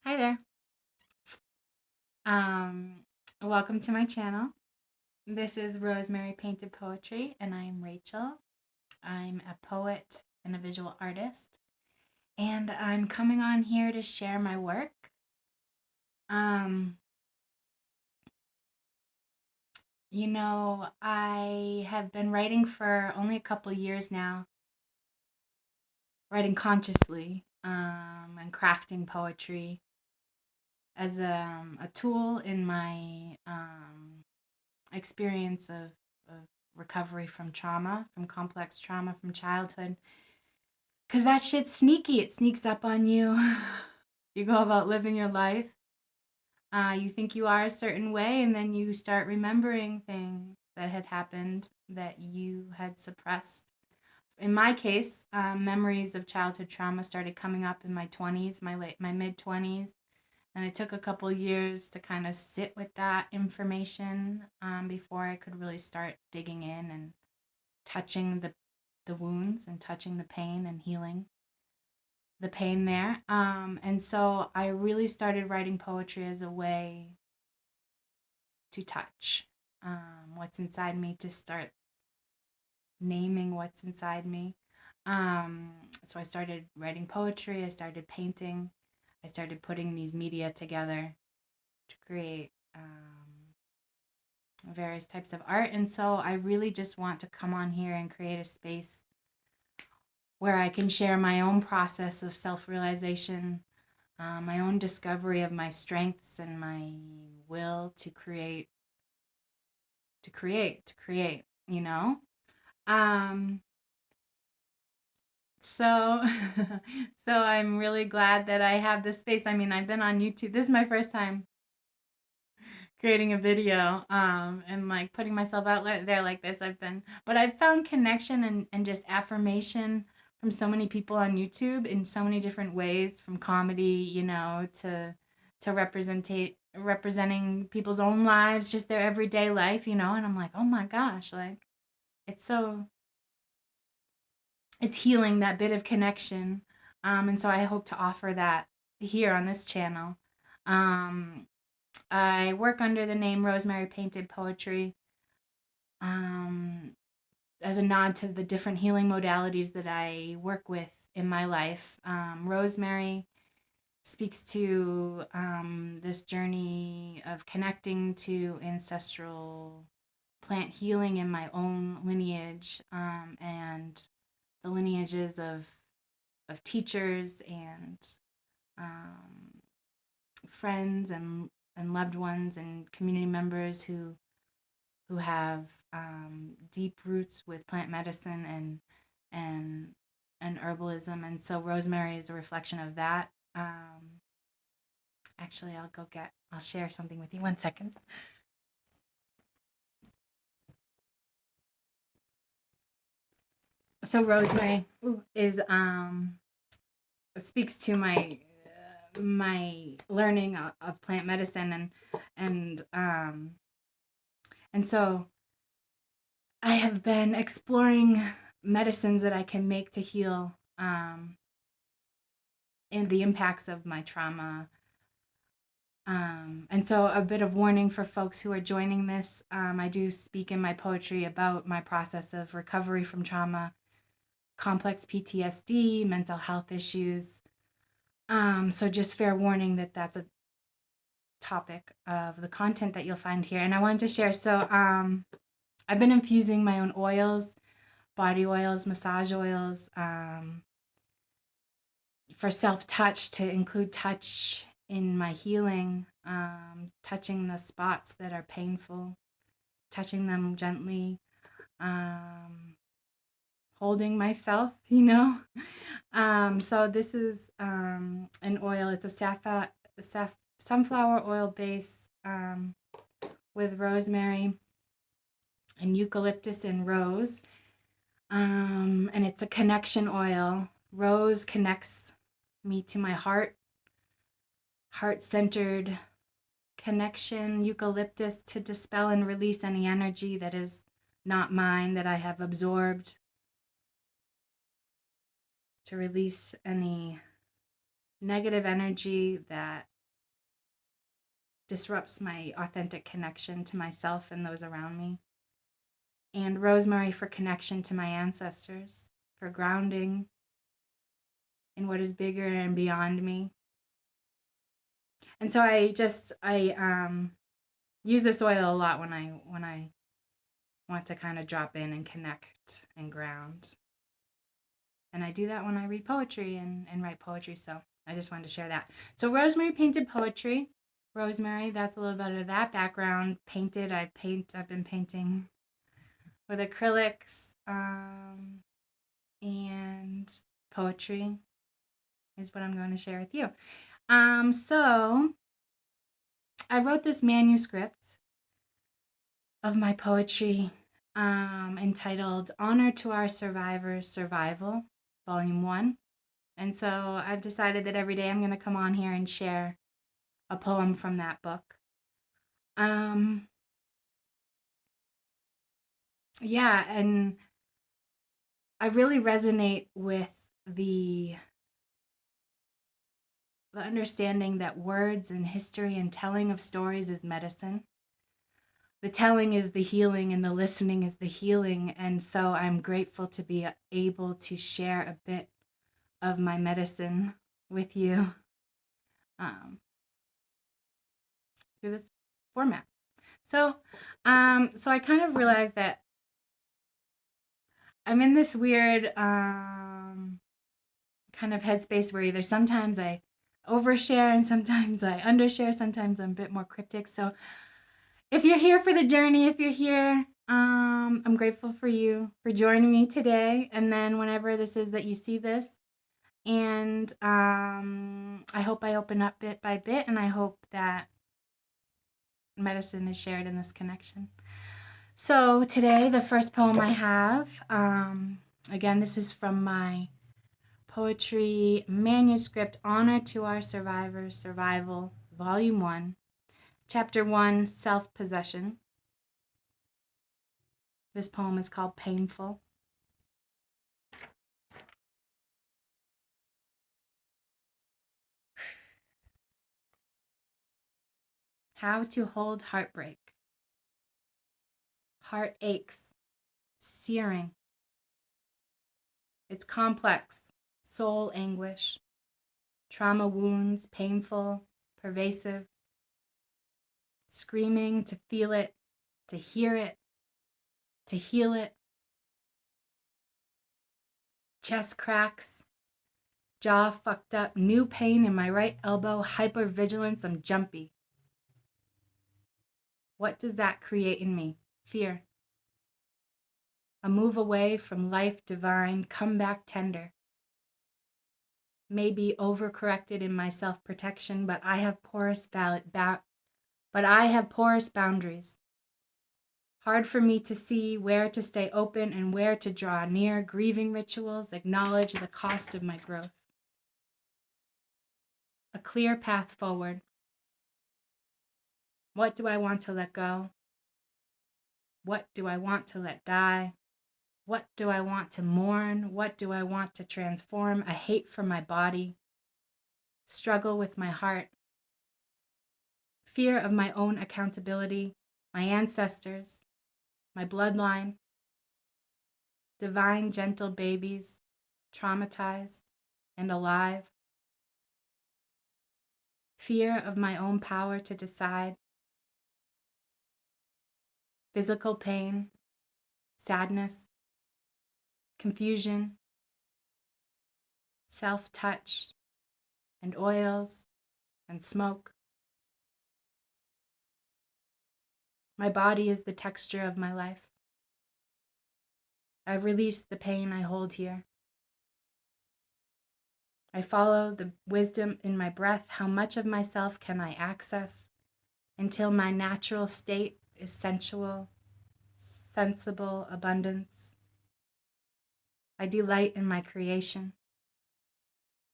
Hi there. Um, Welcome to my channel. This is Rosemary Painted Poetry, and I'm Rachel. I'm a poet and a visual artist, and I'm coming on here to share my work. Um, I have been writing for only a couple years now, writing consciously, and crafting poetry as a tool in my experience of recovery from trauma, from complex trauma from childhood. Because that shit's sneaky. It sneaks up on you. You go about living your life. You think you are a certain way, and then you start remembering things that had happened that you had suppressed. In my case, memories of childhood trauma started coming up in my 20s, my mid 20s. And it took a couple years to kind of sit with that information before I could really start digging in and touching the wounds and touching the pain and healing the pain there. And so I really started writing poetry as a way to touch what's inside me, to start naming what's inside me. So I started writing poetry, I started painting, I started putting these media together to create various types of art. And so I really just want to come on here and create a space where I can share my own process of self realization, my own discovery of my strengths and my will to create, you know? Um, so, so I'm really glad that I have this space. I mean, I've been on YouTube. This is my first time creating a video and like putting myself out there like this. But I've found connection and just affirmation from so many people on YouTube in so many different ways, from comedy, to representing people's own lives, just their everyday life, and I'm like, oh my gosh, like it's so it's healing, that bit of connection. And so I hope to offer that here on this channel. um I work under the name Rosemary Painted Poetry, um, as a nod to the different healing modalities that I work with in my life. Rosemary speaks to this journey of connecting to ancestral plant healing in my own lineage, and the lineages of teachers and um, friends and loved ones and community members who have deep roots with plant medicine and and herbalism. And so rosemary is a reflection of that. Actually, I'll share something with you. 1 second. So rosemary is speaks to my learning of plant medicine, and and so I have been exploring medicines that I can make to heal, and the impacts of my trauma. And so, a bit of warning for folks who are joining this. I do speak in my poetry about my process of recovery from trauma, complex PTSD, mental health issues. So, just fair warning that that's a topic of the content that you'll find here. And I wanted to share. So, I've been infusing my own oils, body oils, massage oils, for self touch, to include touch in my healing, touching the spots that are painful, touching them gently, um, holding myself, So this is an oil. It's a sunflower oil base, with rosemary and eucalyptus and rose. And it's a connection oil. Rose connects me to my heart-centered connection. Eucalyptus to dispel and release any energy that is not mine, that I have absorbed, to release any negative energy that disrupts my authentic connection to myself and those around me. And rosemary for connection to my ancestors, for grounding in what is bigger and beyond me. And so I use this oil a lot when I want to kind of drop in and connect and ground. And I do that when I read poetry and write poetry. So I just wanted to share that. So rosemary painted poetry. Rosemary, that's a little bit of that background. Painted, I've been painting with acrylics, and poetry is what I'm going to share with you. So I wrote this manuscript of my poetry entitled Honor to Our Survivors, Survival, Volume 1. And so I've decided that every day I'm going to come on here and share a poem from that book. Yeah, and I really resonate with the understanding that words and history and telling of stories is medicine. The telling is the healing and the listening is the healing. And so I'm grateful to be able to share a bit of my medicine with you through this format. So I kind of realized that I'm in this weird kind of headspace where either sometimes I overshare and sometimes I undershare, sometimes I'm a bit more cryptic. So if you're here for the journey, if you're here, I'm grateful for you for joining me today. And then whenever this is that you see this, and I hope I open up bit by bit, and I hope that medicine is shared in this connection. So today, the first poem I have, again, this is from my poetry manuscript, Honor to Our Survivors, Survival, Volume 1, Chapter 1, Self-Possession. This poem is called Painful. How to hold heartbreak. Heart aches, searing. It's complex, soul anguish, trauma wounds, painful, pervasive. Screaming to feel it, to hear it, to heal it. Chest cracks, jaw fucked up, new pain in my right elbow, hypervigilance, I'm jumpy. What does that create in me? Fear. A move away from life divine, come back tender. Maybe overcorrected in my self-protection, but I have porous boundaries. Hard for me to see where to stay open and where to draw near. Grieving rituals acknowledge the cost of my growth. A clear path forward. What do I want to let go? What do I want to let die? What do I want to mourn? What do I want to transform? A hate for my body. Struggle with my heart. Fear of my own accountability, my ancestors, my bloodline. Divine, gentle babies, traumatized and alive. Fear of my own power to decide. Physical pain, sadness, confusion, self-touch, and oils and smoke. My body is the texture of my life. I've released the pain I hold here. I follow the wisdom in my breath. How much of myself can I access until my natural state is sensual, sensible abundance? I delight in my creation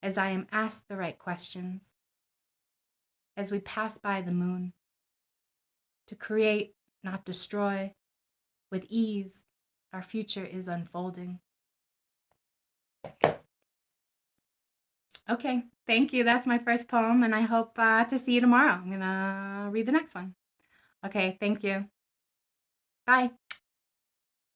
as I am asked the right questions, as we pass by the moon. To create, not destroy, with ease, our future is unfolding. Okay, thank you. That's my first poem, and I hope to see you tomorrow. I'm gonna read the next one. Okay, thank you. Bye.